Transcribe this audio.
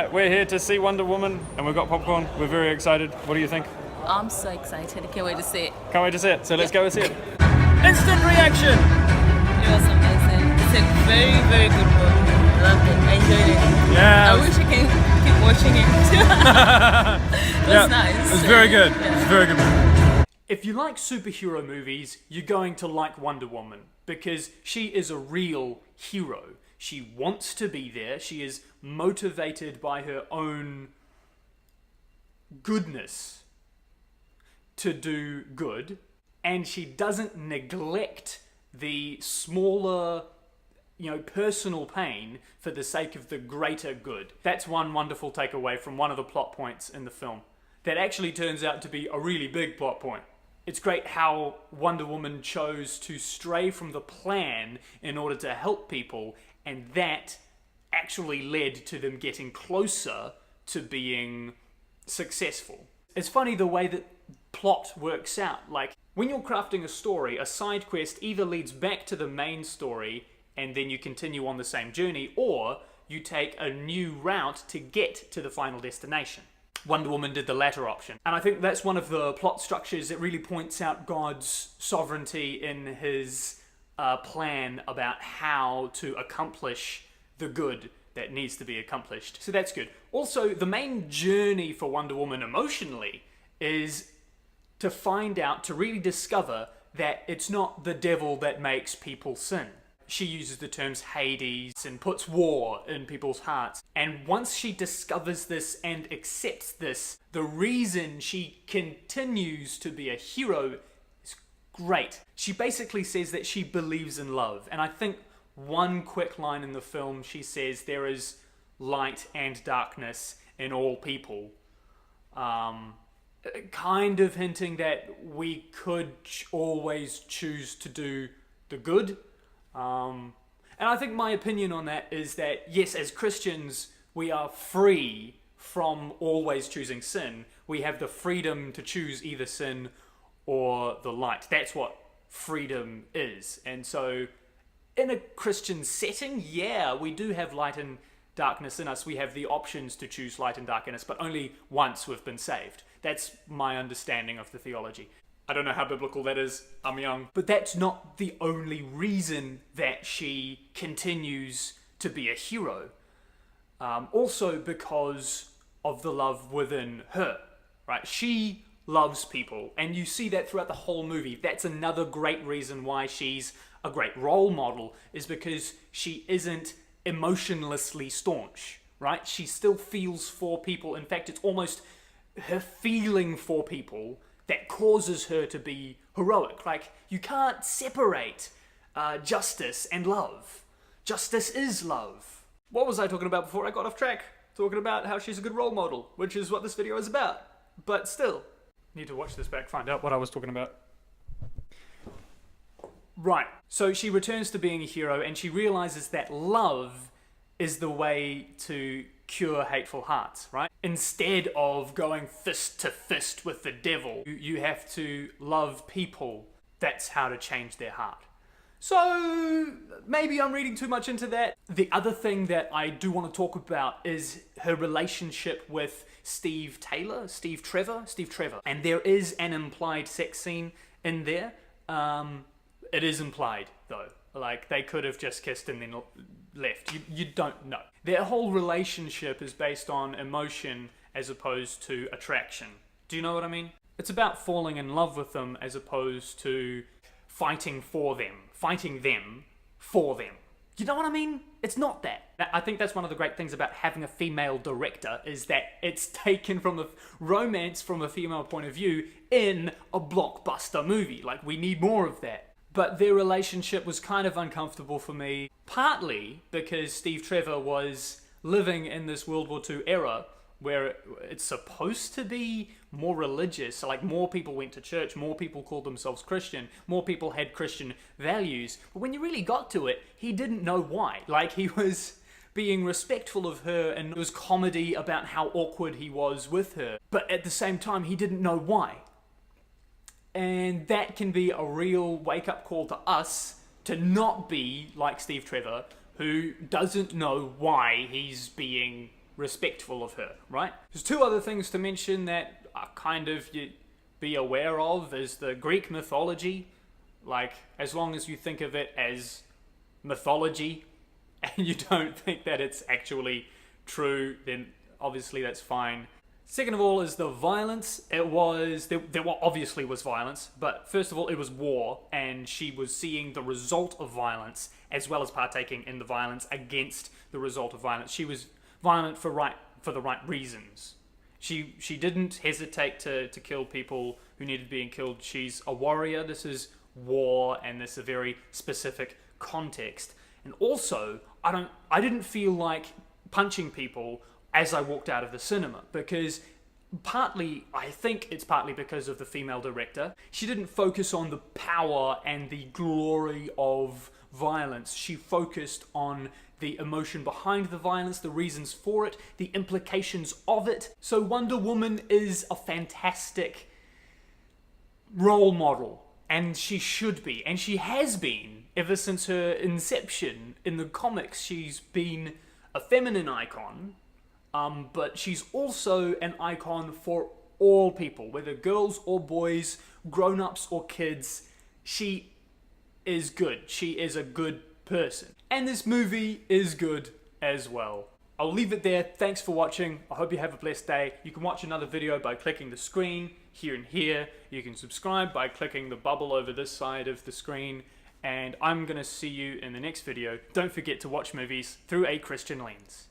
Right, we're here to see Wonder Woman, and we've got popcorn. We're very excited. What do you think? I'm so excited. I can't wait to see it. Can't wait to see it. So let's go and see it. Instant reaction! It was amazing. It's a very, very good movie. Loved it. I enjoyed it. Yeah. I wish I can keep watching it. It was nice. It's very good. Yeah. It's very good. If you like superhero movies, you're going to like Wonder Woman because she is a real hero. She wants to be there. She is motivated by her own goodness to do good, and she doesn't neglect the smaller, personal pain for the sake of the greater good. That's one wonderful takeaway from one of the plot points in the film. That actually turns out to be a really big plot point. It's great how Wonder Woman chose to stray from the plan in order to help people, and that actually led to them getting closer to being successful. It's funny the way that plot works out. Like, when you're crafting a story, a side quest either leads back to the main story and then you continue on the same journey, or you take a new route to get to the final destination. Wonder Woman did the latter option. And I think that's one of the plot structures that really points out God's sovereignty in his plan about how to accomplish the good that needs to be accomplished. So that's good. Also, the main journey for Wonder Woman emotionally is to find out, to really discover that it's not the devil that makes people sin. She uses the terms Hades and puts war in people's hearts. And once she discovers this and accepts this, the reason she continues to be a hero is great. She basically says that she believes in love. And I think one quick line in the film, she says there is light and darkness in all people. Kind of hinting that we could always choose to do the good. And I think my opinion on that is that, yes, as Christians, we are free from always choosing sin. We have the freedom to choose either sin or the light. That's what freedom is. And so, in a Christian setting, yeah, we do have light and darkness in us. We have the options to choose light and darkness, but only once we've been saved. That's my understanding of the theology. I don't know how biblical that is, I'm young. But that's not the only reason that she continues to be a hero. Also because of the love within her, right? She loves people, and you see that throughout the whole movie. That's another great reason why she's a great role model, is because she isn't emotionlessly staunch, right? She still feels for people. In fact, it's almost her feeling for people that causes her to be heroic. Like, you can't separate justice and love. Justice is love. What was I talking about before I got off track? Talking about how she's a good role model, which is what this video is about. But still, need to watch this back, find out what I was talking about. Right, so she returns to being a hero, and she realizes that love is the way to cure hateful hearts, right? Instead of going fist to fist with the devil, you have to love people. That's how to change their heart. So maybe I'm reading too much into that. The other thing that I do want to talk about is her relationship with Steve Trevor. And there is an implied sex scene in there. It is implied, though. Like, they could have just kissed and then left. You don't know. Their whole relationship is based on emotion as opposed to attraction. Do you know what I mean? It's about falling in love with them as opposed to fighting for them. Fighting them for them. You know what I mean? It's not that. I think that's one of the great things about having a female director, is that it's taken from a romance from a female point of view in a blockbuster movie. Like, we need more of that. But their relationship was kind of uncomfortable for me, partly because Steve Trevor was living in this World War II era where it's supposed to be more religious. So, like, more people went to church, more people called themselves Christian, more people had Christian values. But when you really got to it, he didn't know why. Like, he was being respectful of her, and it was comedy about how awkward he was with her. But at the same time, he didn't know why. And that can be a real wake-up call to us to not be like Steve Trevor, who doesn't know why he's being respectful of her, right? There's two other things to mention that are kind of you be aware of is the Greek mythology. Like, as long as you think of it as mythology and you don't think that it's actually true, then obviously that's fine. Second of all is the violence. There obviously was violence, but first of all it was war, and she was seeing the result of violence as well as partaking in the violence against the result of violence. She was violent for the right reasons. She didn't hesitate to kill people who needed being killed. She's a warrior. This is war, and this is a very specific context. And also, I didn't feel like punching people as I walked out of the cinema, because I think it's partly because of the female director. She didn't focus on the power and the glory of violence. She focused on the emotion behind the violence, the reasons for it, the implications of it. So Wonder Woman is a fantastic role model, and she should be, and she has been ever since her inception in the comics. She's been a feminine icon, but she's also an icon for all people, whether girls or boys, grown-ups or kids. She is good. She is a good person. And this movie is good as well. I'll leave it there. Thanks for watching. I hope you have a blessed day. You can watch another video by clicking the screen here and here. You can subscribe by clicking the bubble over this side of the screen. And I'm going to see you in the next video. Don't forget to watch movies through a Christian lens.